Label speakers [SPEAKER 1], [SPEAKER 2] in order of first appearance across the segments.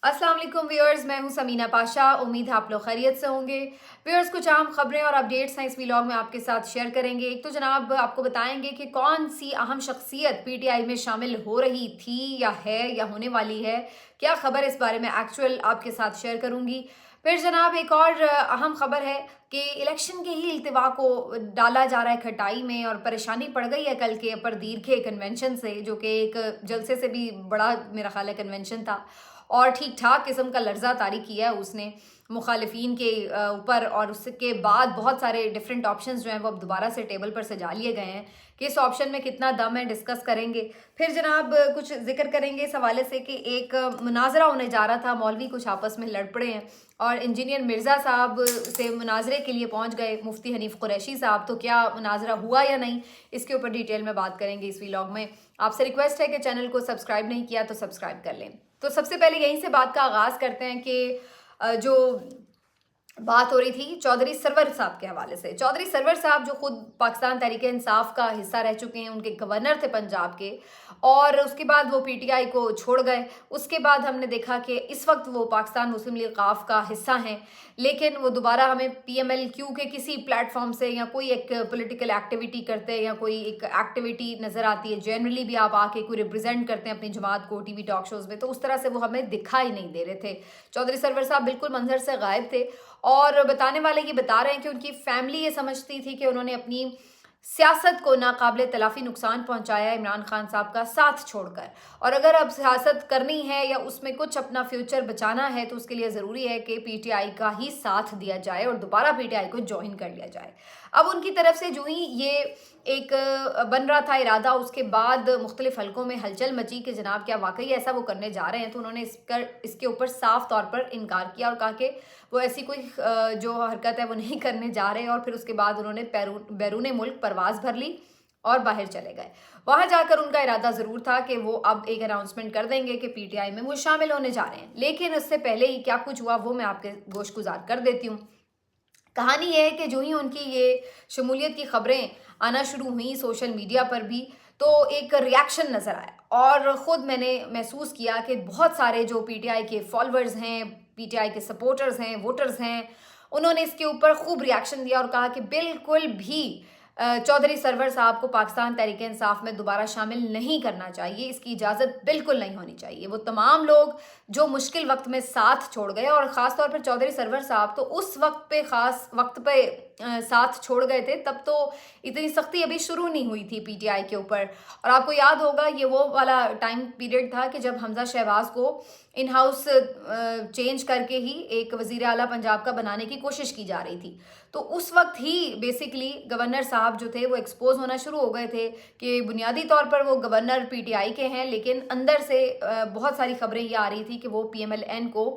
[SPEAKER 1] अस्सलाम वालेकुम व्यूअर्स, मैं हूं समीना पाशा। उम्मीद है आप लोग खैरियत से होंगे। व्यूअर्स, कुछ आम खबरें और अपडेट्स हैं इस व्लॉग में आपके साथ शेयर करेंगे। एक तो जनाब आपको बताएंगे कि कौन सी अहम शख्सियत पीटीआई में शामिल हो रही थी या है या होने वाली है, क्या खबर इस बारे में एक्चुअल आपके साथ शेयर करूंगी। फिर जनाब एक और अहम खबर है कि इलेक्शन के ही इल्तिवा को डाला जा रहा है खटाई में और परेशानी पड़ गई है कल के अपर के कन्वेंशन से, जो कि एक जलसे से भी बड़ा मेरा ख्याल है कन्वेंशन था और ठीक ठाक किस्म का लर्जा तारी किया है उसने मुखालिफिन के ऊपर। और उसके बाद बहुत सारे डिफरेंट ऑप्शंस जो हैं वो अब दोबारा से टेबल पर सजा लिए गए हैं कि इस ऑप्शन में कितना दम है, डिस्कस करेंगे। फिर जनाब कुछ जिक्र करेंगे इस हवाले से कि एक मुनाजरा होने जा रहा था, मौलवी कुछ आपस में लड़ पड़े हैं और इंजीनियर मिर्ज़ा साहब से मुनाजरे के लिए पहुंच गए मुफ्ती हनीफ कुरैशी साहब। तो क्या मुनाजरा हुआ या नहीं, इसके ऊपर डिटेल में बात करेंगे इस व्लॉग में। आपसे रिक्वेस्ट है कि चैनल को सब्सक्राइब नहीं किया तो सब्सक्राइब कर लें। तो सबसे पहले यहीं से बात का आगाज़ करते हैं कि जो बात हो रही थी चौधरी सरवर साहब के हवाले से। चौधरी सरवर साहब जो खुद पाकिस्तान तहरीक इंसाफ का हिस्सा रह चुके हैं, उनके गवर्नर थे पंजाब के, और उसके बाद वो पीटीआई को छोड़ गए। उसके बाद हमने देखा कि इस वक्त वो पाकिस्तान मुस्लिम लीग काफ का हिस्सा हैं, लेकिन वो दोबारा हमें पीएमएलक्यू के किसी प्लेटफॉर्म से या कोई एक पॉलिटिकल एक्टिविटी करते हैं या कोई एक एक्टिविटी नज़र आती है, जनरली भी आप आके कोई रिप्रेजेंट करते हैं अपनी जमात को टीवी टॉक शोज़ में, तो उस तरह से वो हमें दिखाई नहीं दे रहे थे। चौधरी सरवर साहब बिल्कुल मंजर से गायब थे और बताने वाले ये बता रहे हैं कि उनकी फैमिली ये समझती थी कि उन्होंने अपनी सियासत को नाकाबिले तलाफी नुकसान पहुंचाया इमरान खान साहब का साथ छोड़कर। और अगर अब सियासत करनी है या उसमें कुछ अपना फ्यूचर बचाना है तो उसके लिए ज़रूरी है कि पीटीआई का ही साथ दिया जाए और दोबारा पीटीआई को ज्वाइन कर लिया जाए। अब उनकी तरफ से जो ही ये एक बन रहा था इरादा, उसके बाद मुख्तलिफ हलकों में हलचल मची कि जनाब क्या वाकई ऐसा वो करने जा रहे हैं। तो उन्होंने इसके ऊपर साफ तौर पर इनकार किया और कहा कि वो ऐसी कोई जो हरकत है वो नहीं करने जा रहे। और फिर उसके बाद उन्होंने बैरून मुल्क परवाज़ भर ली और बाहर चले गए। वहां जाकर उनका इरादा ज़रूर था कि वो अब एक अनाउंसमेंट कर देंगे कि पीटीआई में वो शामिल होने जा रहे हैं, लेकिन उससे पहले ही क्या कुछ हुआ वो मैं आपके गोशगुजार कर देती हूँ। कहानी यह है कि जो ही उनकी ये शमूलियत की खबरें आना शुरू हुई सोशल मीडिया पर भी, तो एक रिएक्शन नज़र आया और ख़ुद मैंने महसूस किया कि बहुत सारे जो पीटीआई के फॉलोअर्स हैं, पीटीआई के सपोर्टर्स हैं, वोटर्स हैं, उन्होंने इसके ऊपर खूब रिएक्शन दिया और कहा कि बिल्कुल भी चौधरी सरवर साहब को पाकिस्तान तहरीक इंसाफ में दोबारा शामिल नहीं करना चाहिए, इसकी इजाज़त बिल्कुल नहीं होनी चाहिए। वो तमाम लोग जो मुश्किल वक्त में साथ छोड़ गए और ख़ास तौर पर चौधरी सरवर साहब तो उस वक्त पे ख़ास वक्त पे साथ छोड़ गए थे, तब तो इतनी सख्ती अभी शुरू नहीं हुई थी पीटीआई के ऊपर। और आपको याद होगा ये वो वाला टाइम पीरियड था कि जब हमजा शहबाज को इन हाउस चेंज करके ही एक वज़ीर आला पंजाब का बनाने की कोशिश की जा रही थी। तो उस वक्त ही बेसिकली गवर्नर साहब जो थे वो एक्सपोज होना शुरू हो गए थे कि बुनियादी तौर पर वो गवर्नर पीटीआई के हैं, लेकिन अंदर से बहुत सारी खबरें ये आ रही थी कि वो पीएमएलएन को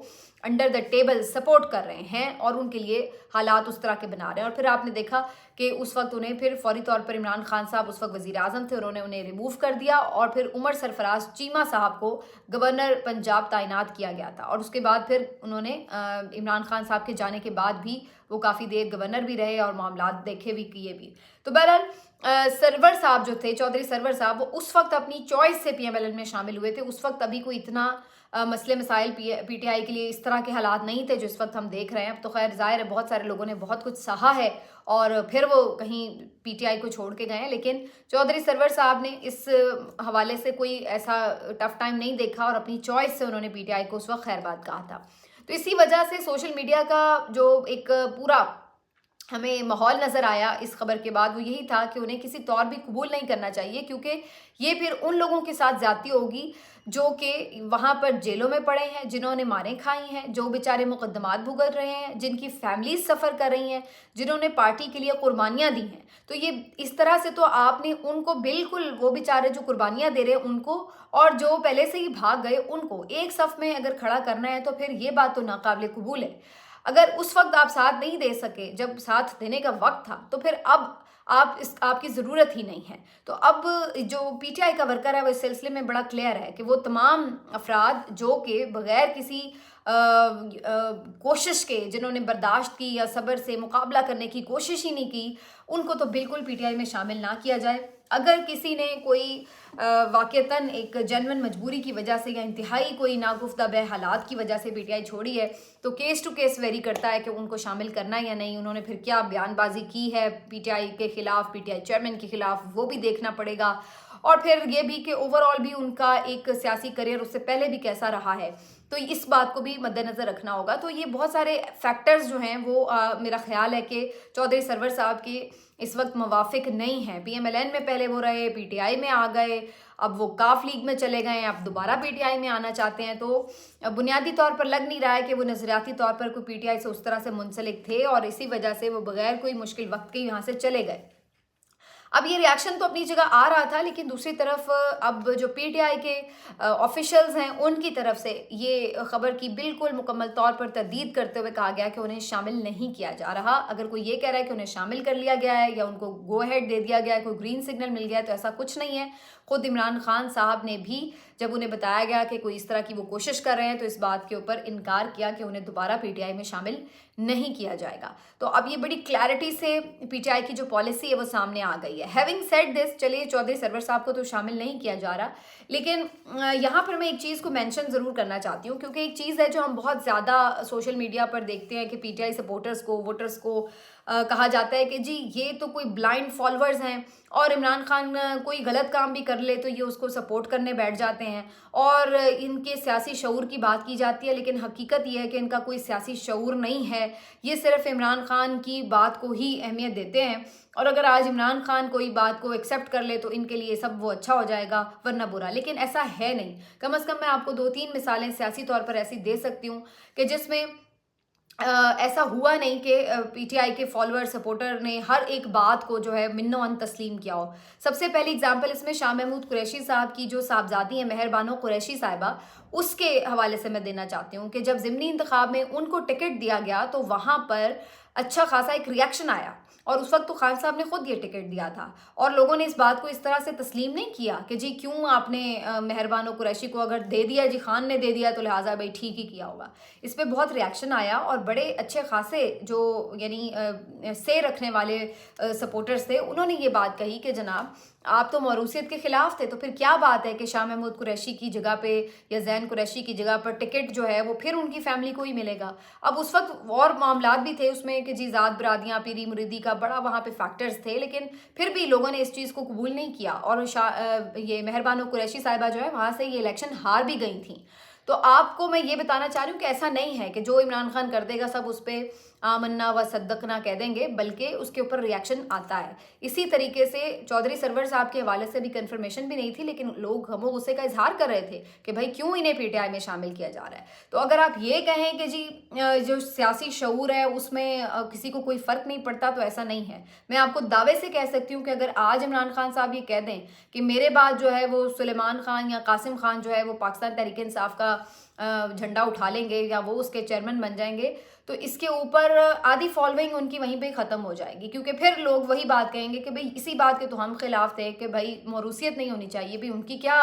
[SPEAKER 1] अंडर द टेबल सपोर्ट कर रहे हैं और उनके लिए हालात उस तरह के बना रहे हैं। और फिर आपने देखा कि उस वक्त उन्हें फिर फौरी तौर पर इमरान खान साहब उस वक्त वज़ीर आज़म थे, उन्होंने उन्हें रिमूव कर दिया और फिर उमर सरफराज चीमा साहब को गवर्नर पंजाब तैनात किया गया था। और उसके बाद फिर उन्होंने इमरान खान साहब के जाने के बाद भी वो काफ़ी देर गवर्नर भी रहे और मामलात देखे भी किए भी। तो बहरहाल सरवर साहब जो थे, चौधरी सरवर साहब, वो उस वक्त अपनी चॉइस से पीएमएलएन में शामिल हुए थे। उस वक्त अभी कोई इतना मसले मसाइल पीटीआई के लिए इस तरह के हालात नहीं थे जो इस वक्त हम देख रहे हैं। अब तो खैर ज़ाहिर है बहुत सारे लोगों ने बहुत कुछ सहा है और फिर वो कहीं पीटीआई को छोड़ के गए हैं, लेकिन चौधरी सरवर साहब ने इस हवाले से कोई ऐसा टफ टाइम नहीं देखा और अपनी चॉइस से उन्होंने पीटीआई को उस वक्त खैरबाद कहा था। तो इसी वजह से सोशल मीडिया का जो एक पूरा हमें माहौल नज़र आया इस खबर के बाद वो यही था कि उन्हें किसी तौर भी कबूल नहीं करना चाहिए, क्योंकि ये फिर उन लोगों के साथ ज़्यादती होगी जो कि वहाँ पर जेलों में पड़े हैं, जिन्होंने मारें खाई हैं, जो बेचारे मुकदमात भुगत रहे हैं, जिनकी फैमिलीज सफ़र कर रही हैं, जिन्होंने पार्टी के लिए कुर्बानियाँ दी हैं। तो ये इस तरह से तो आपने उनको बिल्कुल, वो बेचारे जो कुर्बानियाँ दे रहे हैं उनको और जो पहले से ही भाग गए उनको एक सफ़ में अगर खड़ा करना है, तो फिर ये बात तो नाकाबिले कबूल है। अगर उस वक्त आप साथ नहीं दे सके जब साथ देने का वक्त था, तो फिर अब आपकी ज़रूरत ही नहीं है। तो अब जो पीटीआई का वर्कर है वो इस सिलसिले में बड़ा क्लियर है कि वो तमाम अफराद जो कि बग़ैर किसी कोशिश के, जिन्होंने बर्दाश्त की या सब्र से मुकाबला करने की कोशिश ही नहीं की, उनको तो बिल्कुल पीटीआई में शामिल ना किया जाए। अगर किसी ने कोई वाक़तन एक जेन्युइन मजबूरी की वजह से या इंतहाई कोई नागुफ्ता बे हालात की वजह से पीटीआई छोड़ी है, तो केस टू केस वेरी करता है कि उनको शामिल करना है या नहीं। उन्होंने फिर क्या बयानबाजी की है पीटीआई के खिलाफ, पीटीआई चेयरमैन के खिलाफ, वो भी देखना पड़ेगा। और फिर ये भी कि ओवरऑल भी उनका एक सियासी करियर उससे पहले भी कैसा रहा है, तो इस बात को भी मद्देनज़र रखना होगा। तो ये बहुत सारे फैक्टर्स जो हैं वो मेरा ख्याल है कि चौधरी सरवर साहब के इस वक्त मुवाफिक नहीं हैं। पीएमएलएन में पहले वो रहे, पीटीआई में आ गए, अब वो काफ लीग में चले गए, अब दोबारा पीटीआई में आना चाहते हैं। तो बुनियादी तौर पर लग नहीं रहा है कि वो नज़रियाती तौर पर कोई पीटीआई से उस तरह से मुंसलिक थे, और इसी वजह से वो बगैर कोई मुश्किल वक्त के यहाँ से चले गए। अब ये रिएक्शन तो अपनी जगह आ रहा था, लेकिन दूसरी तरफ अब जो पीटीआई के ऑफिशियल्स हैं उनकी तरफ से ये खबर की बिल्कुल मुकम्मल तौर पर तरदीद करते हुए कहा गया कि उन्हें शामिल नहीं किया जा रहा। अगर कोई ये कह रहा है कि उन्हें शामिल कर लिया गया है या उनको गो अहेड दे दिया गया है, कोई ग्रीन सिग्नल मिल गया है, तो ऐसा कुछ नहीं है। खुद इमरान खान साहब ने भी जब उन्हें बताया गया कि कोई इस तरह की वो कोशिश कर रहे हैं, तो इस बात के ऊपर इनकार किया कि उन्हें दोबारा पीटीआई में शामिल नहीं किया जाएगा। तो अब ये बड़ी क्लैरिटी से पीटीआई की जो पॉलिसी है वो सामने आ गई है। हैविंग सेड दिस, चलिए चौधरी सरवर साहब को तो शामिल नहीं किया जा रहा, लेकिन यहाँ पर मैं एक चीज़ को मेंशन ज़रूर करना चाहती हूँ, क्योंकि एक चीज़ है जो हम बहुत ज़्यादा सोशल मीडिया पर देखते हैं कि पीटीआई सपोर्टर्स को, वोटर्स को कहा जाता है कि जी ये तो कोई ब्लाइंड फॉलोअर्स हैं, और इमरान खान कोई गलत काम भी कर ले तो ये उसको सपोर्ट करने बैठ जाते हैं, और इनके सियासी शऊर की बात की जाती है। लेकिन हकीकत ये है कि इनका कोई सियासी शऊर नहीं है, ये सिर्फ इमरान खान की बात को ही अहमियत देते हैं। और अगर आज इमरान खान कोई बात को एक्सेप्ट कर ले तो इनके लिए सब वो अच्छा हो जाएगा, वरना बुरा। लेकिन ऐसा है नहीं। कम से कम मैं आपको 2-3 मिसालें सियासी तौर पर ऐसी दे सकती हूँ कि जिसमें ऐसा हुआ नहीं कि पीटीआई के फॉलोअर सपोर्टर ने हर एक बात को जो है मिन्नो अन तस्लीम किया हो। सबसे पहली एग्जांपल इसमें शाह महमूद कुरैशी साहब की जो साहबजादी है मेहरबानो कुरैशी साहिबा, उसके हवाले से मैं देना चाहती हूँ कि जब ज़िमनी इंतखाब में उनको टिकट दिया गया तो वहाँ पर अच्छा खासा एक रिएक्शन आया, और उस वक्त तो खान साहब ने खुद ये टिकट दिया था, और लोगों ने इस बात को इस तरह से तस्लीम नहीं किया कि जी क्यों आपने मेहरबानो कुरैशी को अगर दे दिया, जी खान ने दे दिया तो लिहाजा भाई ठीक ही किया होगा। इस पर बहुत रिएक्शन आया, और बड़े अच्छे खासे जो यानी से रखने वाले सपोर्टर्स थे, उन्होंने ये बात कही कि जनाब आप तो मौरूसियत के खिलाफ थे, तो फिर क्या बात है कि शाह महमूद कुरैशी की जगह पे या जैन कुरैशी की जगह पर टिकट जो है वो फिर उनकी फैमिली को ही मिलेगा। अब उस वक्त और मामलात भी थे उसमें कि जी ज़ात बरादियाँ, पीरी मुरीदी का बड़ा वहाँ पे फैक्टर्स थे, लेकिन फिर भी लोगों ने इस चीज़ को कबूल नहीं किया, और ये मेहरबानो कुरैशी साहिबा जो है वहाँ से ये इलेक्शन हार भी गई थी। तो आपको मैं ये बताना चाह रही हूँ कि ऐसा नहीं है कि जो इमरान खान कर देगा सब उस पर आमन्ना व सद्दकना कह देंगे, बल्कि उसके ऊपर रिएक्शन आता है। इसी तरीके से चौधरी सरवर साहब के हवाले से भी कंफर्मेशन भी नहीं थी, लेकिन लोग गमो गुस्से का इजहार कर रहे थे कि भाई क्यों इन्हें पीटीआई में शामिल किया जा रहा है। तो अगर आप ये कहें कि जी जो सियासी शऊर है उसमें किसी को कोई फ़र्क नहीं पड़ता, तो ऐसा नहीं है। मैं आपको दावे से कह सकती हूँ कि अगर आज इमरान खान साहब ये कह दें कि मेरे बाद जो है वो सुलेमान खान या कासिम खान जो है वो पाकिस्तान तहरीक इंसाफ का झंडा उठा लेंगे या वो उसके चेयरमैन बन जाएंगे, तो इसके ऊपर आधी फॉलोइंग उनकी वहीं पे ख़त्म हो जाएगी, क्योंकि फिर लोग वही बात कहेंगे कि भाई इसी बात के तो हम खिलाफ थे कि भाई मौरूसियत नहीं होनी चाहिए, भी उनकी क्या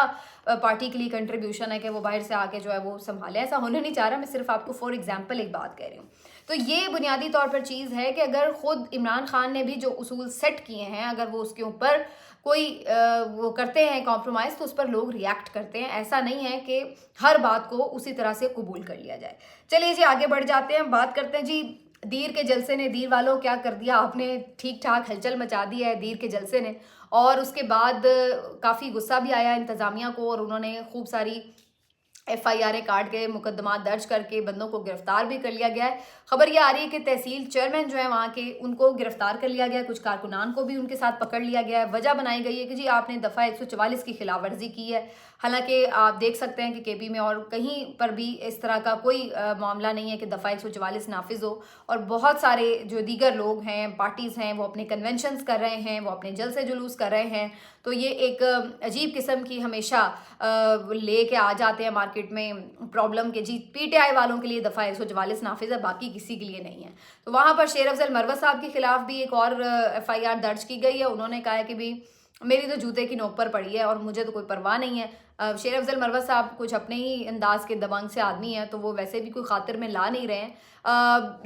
[SPEAKER 1] पार्टी के लिए कंट्रीब्यूशन है कि वो बाहर से आके जो है वो संभाले। ऐसा होने नहीं चाह रहा, मैं सिर्फ आपको फॉर एग्जाम्पल एक बात कह रही हूँ। तो ये बुनियादी तौर पर चीज़ है कि अगर ख़ुद इमरान खान ने भी जो उसूल सेट किए हैं, अगर वो उसके ऊपर कोई वो करते हैं कॉम्प्रोमाइज़, तो उस पर लोग रिएक्ट करते हैं। ऐसा नहीं है कि हर बात को उसी तरह से कबूल कर लिया जाए। चलिए जी आगे बढ़ जाते हैं, बात करते हैं जी दीर के जलसे ने। दीर वालों क्या कर दिया आपने, ठीक ठाक हलचल मचा दी है दीर के जलसे ने, और उसके बाद काफ़ी गुस्सा भी आया इंतज़ामिया को, और उन्होंने खूब सारी FIR काट के मुकदमा दर्ज करके बंदों को गिरफ्तार भी कर लिया गया है। खबर ये आ रही है कि तहसील चेयरमैन जो है वहाँ के, उनको गिरफ्तार कर लिया गया, कुछ कारकुनान को भी उनके साथ पकड़ लिया गया है। वजह बनाई गई है कि जी आपने दफ़ा 144 की खिलाफ वर्जी की है। हालांकि आप देख सकते हैं कि KP में और कहीं पर भी इस तरह का कोई मामला नहीं है कि दफ़ा 144 नाफिज हो, और बहुत सारे जो दीगर लोग हैं, पार्टीज़ हैं, वो अपने कन्वेंशंस कर रहे हैं, वो अपने जलसे जुलूस कर रहे हैं। तो ये एक अजीब किस्म की हमेशा ले के आ जाते हैं मार्केट में प्रॉब्लम के जी PTI वालों के लिए दफ़ा 144 नाफिज है, बाकी किसी के लिए नहीं है। तो वहाँ पर शेर अफजल मरवत साहब के खिलाफ भी एक और FIR दर्ज की गई है। उन्होंने कहा है कि भी मेरी तो जूते की नोक पर पड़ी है और मुझे तो कोई परवाह नहीं है। शेर अफजल मरवत साहब कुछ अपने ही अंदाज के दबंग से आदमी हैं, तो वो वैसे भी कोई खातिर में ला नहीं रहे हैं।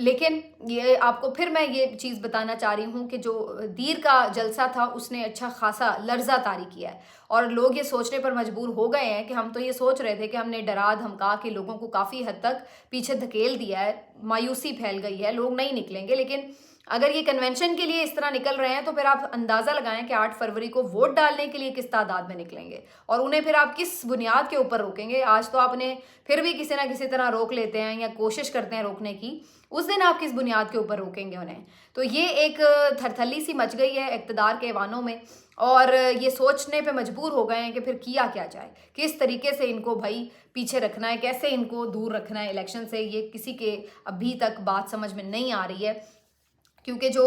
[SPEAKER 1] लेकिन ये आपको फिर मैं ये चीज़ बताना चाह रही हूँ कि जो दीर का जलसा था उसने अच्छा खासा लर्जा तारी किया है और लोग ये सोचने पर मजबूर हो गए हैं कि हम तो ये सोच रहे थे कि हमने डरा धमका के लोगों को काफ़ी हद तक पीछे धकेल दिया है, मायूसी फैल गई है, लोग नहीं निकलेंगे। लेकिन अगर ये कन्वेंशन के लिए इस तरह निकल रहे हैं तो फिर आप अंदाज़ा लगाएं कि 8 फरवरी को वोट डालने के लिए किस तादाद में निकलेंगे और उन्हें फिर आप किस बुनियाद के ऊपर रोकेंगे। आज तो आपने फिर भी किसी ना किसी तरह रोक लेते हैं या कोशिश करते हैं रोकने की, उस दिन आप किस बुनियाद के ऊपर रोकेंगे उन्हें। तो ये एक थरथली सी मच गई है इक़्तिदार के ऐवानों में और ये सोचने पे मजबूर हो गए हैं कि फिर किया क्या जाए, किस तरीके से इनको भाई पीछे रखना है, कैसे इनको दूर रखना है इलेक्शन से। ये किसी के अभी तक बात समझ में नहीं आ रही है, क्योंकि जो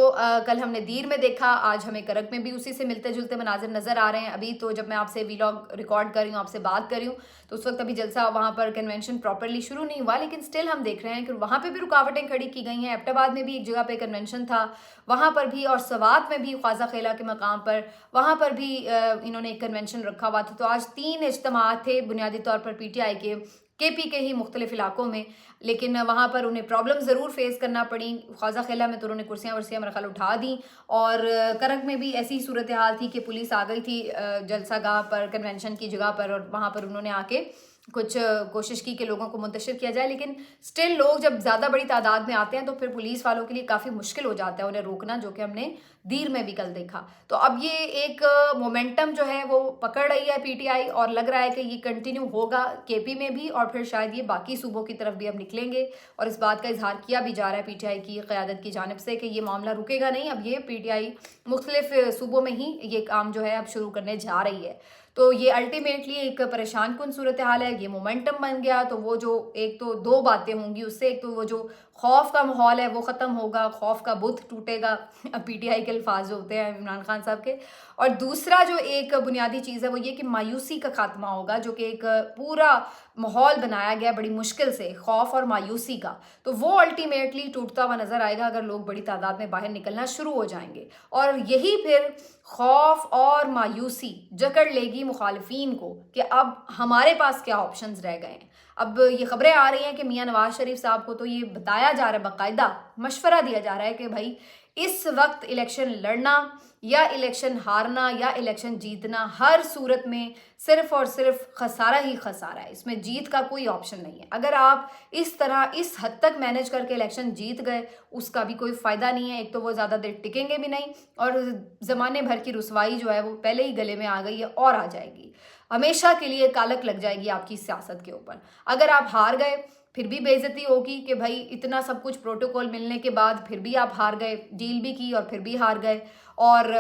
[SPEAKER 1] कल हमने दीर में देखा, आज हमें करक में भी उसी से मिलते जुलते मनाजिर नज़र आ रहे हैं। अभी तो जब मैं आपसे वीलॉग रिकॉर्ड कर रही हूँ, आपसे बात कर रही हूँ, तो उस वक्त अभी जलसा वहाँ पर कन्वेंशन प्रॉपरली शुरू नहीं हुआ, लेकिन स्टिल हम देख रहे हैं कि वहाँ पे भी रुकावटें खड़ी की गई हैं। एबटाबाद में भी एक जगह पे कन्वेंशन था, वहाँ पर भी, और सवात में भी ख्वाजा खेला के मकाम पर, वहाँ पर भी इन्होंने एक कन्वेंशन रखा हुआ था। तो आज 3 इज्तिमात थे बुनियादी तौर पर PTI के KP के ही मुख्तलिफ इलाकों में, लेकिन वहाँ पर उन्हें प्रॉब्लम ज़रूर फेस करना पड़ी। ख्वाजा खेला में तो उन्होंने कुर्सियाँ वर्सियाँ मेरा ख्याल उठा दी और करक में भी ऐसी सूरत हाल थी कि पुलिस आ गई थी जलसा गाह पर, कन्वेंशन की जगह पर, और वहाँ पर उन्होंने आके कुछ कोशिश की कि लोगों को मुंतशिर किया जाए। लेकिन स्टिल लोग जब ज़्यादा बड़ी तादाद में आते हैं तो फिर पुलिस वालों के लिए काफ़ी मुश्किल हो जाता है उन्हें रोकना, जो कि हमने दीर में भी कल देखा। तो अब ये एक मोमेंटम जो है वो पकड़ रही है PTI और लग रहा है कि ये कंटिन्यू होगा KP में भी, और फिर शायद ये बाकी सूबों की तरफ भी अब निकलेंगे। और इस बात का इजहार किया भी जा रहा है PTI की क़यादत की जानिब से कि ये मामला रुकेगा नहीं। अब ये PTI मुख्तलिफ सूबों में ही ये काम जो है अब शुरू करने जा रही है। तो ये अल्टीमेटली एक परेशान कुन सूरत हाल है। ये मोमेंटम बन गया तो वो जो एक तो 2 बातें होंगी उससे, एक तो वो जो खौफ का माहौल है वो ख़त्म होगा, खौफ का बुत टूटेगा, PTI के अल्फाज जो होते हैं इमरान खान साहब के, और दूसरा जो एक बुनियादी चीज़ है वो ये कि मायूसी का खात्मा होगा, जो कि एक पूरा माहौल बनाया गया बड़ी मुश्किल से खौफ और मायूसी का, तो वो अल्टीमेटली टूटता हुआ नज़र आएगा अगर लोग बड़ी तादाद में बाहर निकलना शुरू हो जाएंगे। और यही फिर खौफ और मायूसी जकड़ लेगी मुखालिफिन को कि अब हमारे पास क्या ऑप्शंस रह गए हैं। अब ये खबरें आ रही हैं कि मियां नवाज शरीफ साहब को तो ये बताया जा रहा है, बाकायदा मशवरा दिया जा रहा है कि भाई इस वक्त इलेक्शन लड़ना या इलेक्शन हारना या इलेक्शन जीतना हर सूरत में सिर्फ और सिर्फ खसारा ही खसारा है, इसमें जीत का कोई ऑप्शन नहीं है। अगर आप इस तरह इस हद तक मैनेज करके इलेक्शन जीत गए उसका भी कोई फ़ायदा नहीं है। एक तो वो ज़्यादा देर टिकेंगे भी नहीं और ज़माने भर की रुसवाई जो है वो पहले ही गले में आ गई है और आ जाएगी, हमेशा के लिए कालक लग जाएगी आपकी सियासत के ऊपर। अगर आप हार गए फिर भी बेइज्जती होगी कि भाई इतना सब कुछ प्रोटोकॉल मिलने के बाद फिर भी आप हार गए, डील भी की और फिर भी हार गए। और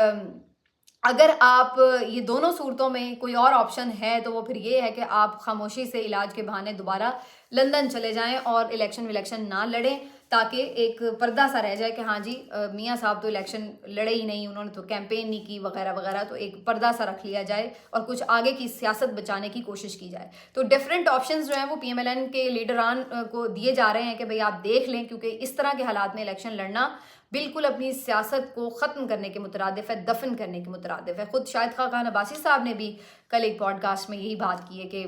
[SPEAKER 1] अगर आप ये दोनों सूरतों में कोई और ऑप्शन है तो वो फिर ये है कि आप खामोशी से इलाज के बहाने दोबारा लंदन चले जाएं और इलेक्शन विलेक्शन ना लड़ें, ताकि एक पर्दा सा रह जाए कि हाँ जी मियाँ साहब तो इलेक्शन लड़े ही नहीं, उन्होंने तो कैंपेन नहीं की वगैरह वगैरह, तो एक पर्दा सा रख लिया जाए और कुछ आगे की सियासत बचाने की कोशिश की जाए। तो डिफरेंट ऑप्शंस जो हैं वो PMLN के लीडरान को दिए जा रहे हैं कि भाई आप देख लें, क्योंकि इस तरह के हालात में इलेक्शन लड़ना बिल्कुल अपनी सियासत को ख़त्म करने के मुतरादिफ है, दफन करने के मुतरादिफ है। ख़ुद शाहिद खान अब्बासी साहब ने भी कल एक पॉडकास्ट में यही बात की है कि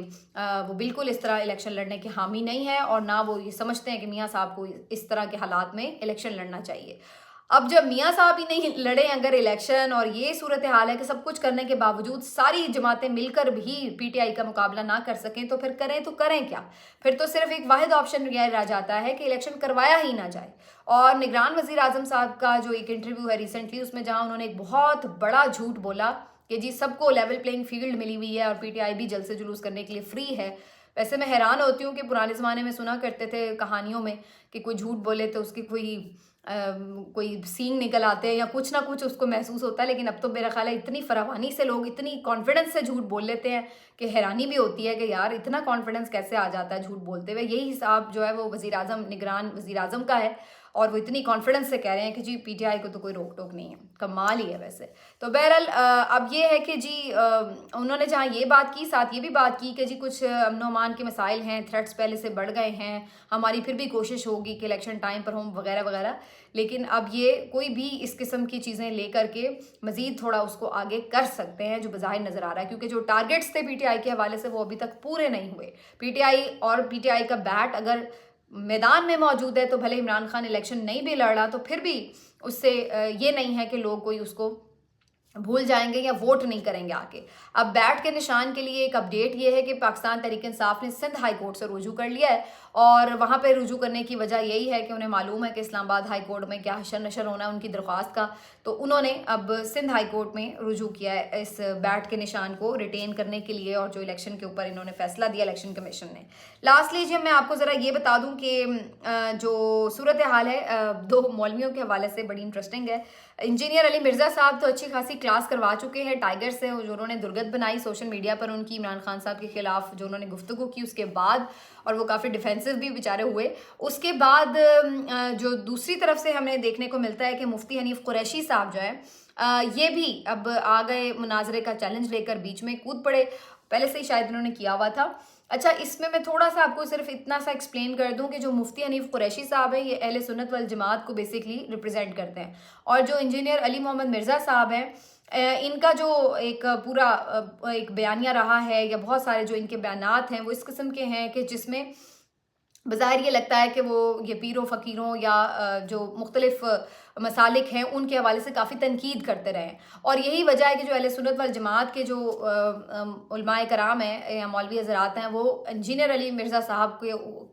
[SPEAKER 1] वो बिल्कुल इस तरह इलेक्शन लड़ने के हामी नहीं है और ना वो ये समझते हैं कि मियाँ साहब को इस तरह के हालात में इलेक्शन लड़ना चाहिए। अब जब मियाँ साहब ही नहीं लड़े अगर इलेक्शन और ये सूरत हाल है कि सब कुछ करने के बावजूद सारी जमातें मिलकर भी PTI का मुकाबला ना कर सकें, तो फिर करें तो करें क्या? फिर तो सिर्फ एक वाहिद ऑप्शन यह रह जाता है कि इलेक्शन करवाया ही ना जाए। और निगरान वज़ीर आज़म साहब का जो एक इंटरव्यू है रिसेंटली, उसमें जहाँ उन्होंने एक बहुत बड़ा झूठ बोला कि जी सबको लेवल प्लेइंग फील्ड मिली हुई है और PTI भी जलसे जुलूस करने के लिए फ्री है। वैसे मैं हैरान होती हूँ कि पुराने ज़माने में सुना करते थे कहानियों में कि कोई झूठ बोले तो उसकी कोई सींग निकल आते हैं या कुछ ना कुछ उसको महसूस होता है, लेकिन अब तो मेरा ख्याल है इतनी फरावानी से लोग इतनी कॉन्फिडेंस से झूठ बोल लेते हैं कि हैरानी भी होती है कि यार इतना कॉन्फिडेंस कैसे आ जाता है झूठ बोलते हुए। यही हिसाब जो है वो निगरान वज़ीर आज़म का है और वो इतनी कॉन्फिडेंस से कह रहे हैं कि जी पीटीआई को तो कोई रोक टोक नहीं है। कमाल ही है वैसे। तो बहरहाल अब ये है कि जी उन्होंने जहाँ ये बात की, साथ ये भी बात की कि जी कुछ अमन अमान के मसाइल हैं, थ्रेट्स पहले से बढ़ गए हैं, हमारी फिर भी कोशिश होगी कि इलेक्शन टाइम पर हों वगैरह वगैरह, लेकिन अब ये कोई भी इस किस्म की चीज़ें लेकर के मज़ीद थोड़ा उसको आगे कर सकते हैं, जो बज़ाहिर नज़र आ रहा है, क्योंकि जो टारगेट्स थे पीटीआई के हवाले से वो अभी तक पूरे नहीं हुए। पीटीआई का बैट अगर मैदान में मौजूद है तो भले इमरान खान इलेक्शन नहीं भी लड़ रहा तो फिर भी उससे ये नहीं है कि लोग कोई उसको भूल जाएंगे या वोट नहीं करेंगे आके। अब बैट के निशान के लिए एक अपडेट ये है कि पाकिस्तान तहरीक इंसाफ ने सिंध हाई कोर्ट से रुजू कर लिया है, और वहाँ पे रुजू करने की वजह यही है कि उन्हें मालूम है कि इस्लामाबाद हाई कोर्ट में क्या हशर नशर होना है उनकी दरख्वास्त का, तो उन्होंने अब सिंध हाई कोर्ट में रुजू किया है इस बैट के निशान को रिटेन करने के लिए, और जो इलेक्शन के ऊपर इन्होंने फैसला दिया इलेक्शन कमीशन ने। लास्टली जी मैं आपको ज़रा ये बता दूँ कि जो सूरत हाल है दो मौलवियों के हवाले से बड़ी इंटरेस्टिंग है। इंजीनियर अली मिर्ज़ा साहब तो अच्छी खासी क्लास करवा चुके हैं टाइगर से, जो उन्होंने दुर्गत बनाई सोशल मीडिया पर उनकी इमरान खान साहब के खिलाफ जो उन्होंने गुफ्तगू की उसके बाद, और वो काफ़ी डिफेंसिव भी बेचारे हुए। उसके बाद जो दूसरी तरफ से हमें देखने को मिलता है कि मुफ्ती हनीफ कुरैशी साहब जो है ये भी अब आ गए, मुनाजरे का चैलेंज लेकर बीच में कूद पड़े, पहले से ही शायद इन्होंने किया हुआ था। अच्छा, इसमें मैं थोड़ा सा आपको सिर्फ इतना सा एक्सप्लेन कर दूं कि जो मुफ्ती हनीफ कुरैशी साहब है ये अहले सुन्नत वल जमात को बेसिकली रिप्रेजेंट करते हैं, और जो इंजीनियर अली मोहम्मद मिर्ज़ा साहब हैं इनका जो एक पूरा एक बयानिया रहा है, या बहुत सारे जो इनके बयानात हैं वो इस किस्म के हैं कि जिसमें बज़ाहिर ये लगता है कि वो ये पीरों फ़कीरों या जो मुख्तलिफ मसालिक हैं उनके हवाले से काफ़ी तनकीद करते रहे, और यही वजह है कि जो अहले सुन्नत वल जमात के जो उलमाए कराम हैं या मौलवी हज़रात हैं वो इंजीनियर अली मिर्ज़ा साहब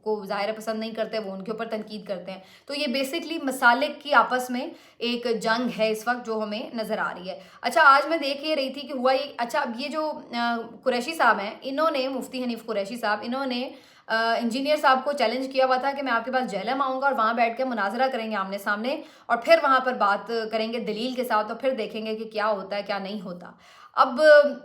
[SPEAKER 1] को ज़ाहिर पसंद नहीं करते, वो उनके ऊपर तनकीद करते हैं। तो ये बेसिकली मसालिक की आपस में एक जंग है इस वक्त जो हमें नज़र आ रही है। अच्छा, आज मैं देख ये रही थी कि हुआ ये, अच्छा अब ये जो कुरैशी साहब हैं इन्होंने, मुफ्ती हनीफ कुरैशी साहब, इन्होंने इंजीनियर साहब को चैलेंज किया हुआ था कि मैं आपके पास जेलम आऊँगा और वहाँ बैठ के मुनाजरा करेंगे आमने सामने, और फिर वहाँ पर बात करेंगे दलील के साथ, और फिर देखेंगे कि क्या होता है क्या नहीं होता। अब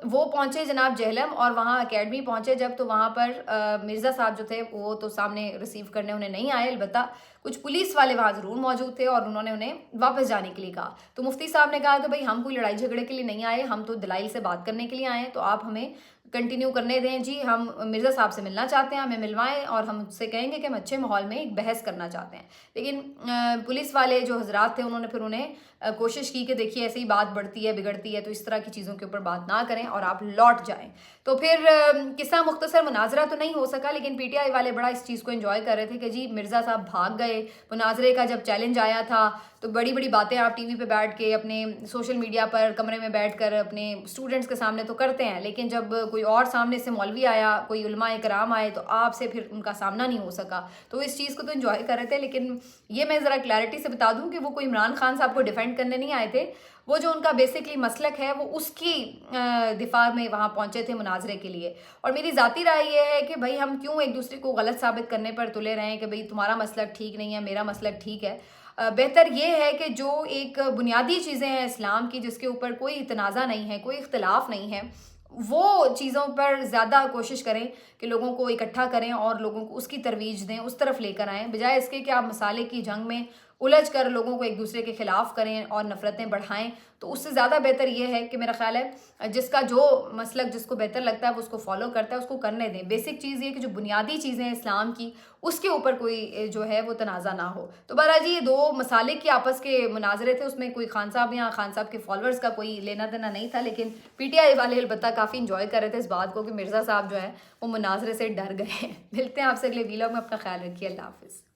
[SPEAKER 1] वो पहुँचे जनाब जेहलम, और वहाँ अकेडमी पहुँचे जब, तो वहाँ पर मिर्ज़ा साहब जो थे वो तो सामने रिसीव करने उन्हें नहीं आए, अलबत्ता कुछ पुलिस वाले वहाँ ज़रूर मौजूद थे और उन्होंने उन्हें वापस जाने के लिए कहा। तो मुफ्ती साहब ने कहा कि भाई हम कोई लड़ाई झगड़े के लिए नहीं आए, हम तो दलाइल से बात करने के लिए आए हैं, तो आप हमें कंटिन्यू करने दें जी, हम मिर्ज़ा साहब से मिलना चाहते हैं, हमें मिलवाएं, और हम उससे कहेंगे कि हम अच्छे माहौल में एक बहस करना चाहते हैं। लेकिन पुलिस वाले जो हजरात थे उन्होंने फिर उन्हें कोशिश की कि देखिए ऐसे ही बात बढ़ती है बिगड़ती है, तो इस तरह की चीज़ों के ऊपर बात ना करें और आप लौट जाएं। तो फिर किस्सा मुख्तसर मुनाजरा तो नहीं हो सका, लेकिन पीटीआई वाले बड़ा इस चीज़ को एंजॉय कर रहे थे कि जी मिर्ज़ा साहब भाग गए, मुनाजरे का जब चैलेंज आया था तो बड़ी बड़ी बातें आप टीवी पे बैठ के अपने सोशल मीडिया पर कमरे में बैठ कर अपने स्टूडेंट्स के सामने तो करते हैं, लेकिन जब कोई और सामने से मौलवी आया, कोई उलमाए कराम आए, तो आपसे फिर उनका सामना नहीं हो सका। तो इस चीज़ को तो एंजॉय कर रहे थे, लेकिन ये मैं ज़रा क्लैरिटी से बता दूं कि वो कोई इमरान खान साहब को डिफेंड करने नहीं आए थे, वो जो उनका बेसिकली मसलक है वो उसकी दिफा में वहाँ पहुँचे थे मुनाजरे के लिए। और मेरी ज़ाती राय ये है कि भाई हम क्यों एक दूसरे को गलत साबित करने पर तुले रहें कि भाई तुम्हारा मसलक ठीक नहीं है, मेरा मसलक ठीक है। बेहतर ये है कि जो एक बुनियादी चीज़ें हैं इस्लाम की जिसके ऊपर कोई तनाज़ा नहीं है, कोई इख्तलाफ नहीं है, वो चीज़ों पर ज़्यादा कोशिश करें कि लोगों को इकट्ठा करें और लोगों को उसकी तरवीज दें, उस तरफ लेकर आएँ, बजाय इसके कि आप मसाले की जंग में उलझ कर लोगों को एक दूसरे के खिलाफ करें और नफ़रतें बढ़ाएं। तो उससे ज़्यादा बेहतर ये है कि मेरा ख्याल है जिसका जो मसलक जिसको बेहतर लगता है वो उसको फॉलो करता है, उसको करने दें। बेसिक चीज़ ये कि जो बुनियादी चीज़ें हैं इस्लाम की उसके ऊपर कोई जो है वो तनाज़ा ना हो। तो बहरहाल जी ये दो मसाले के आपस के मुनाजरे थे, उसमें कोई खान साहब या खान साहब के फॉलोअर्स का कोई लेना देना नहीं था, लेकिन पीटीआई वाले अलबत्ता काफ़ी इंजॉय कर रहे थे इस बात को कि मिर्ज़ा साहब जो है वो मुनाजरे से डर गए हैं। मिलते हैं आपसे अगले वीलॉग में, अपना ख्याल रखिए, अल्लाह हाफिज़।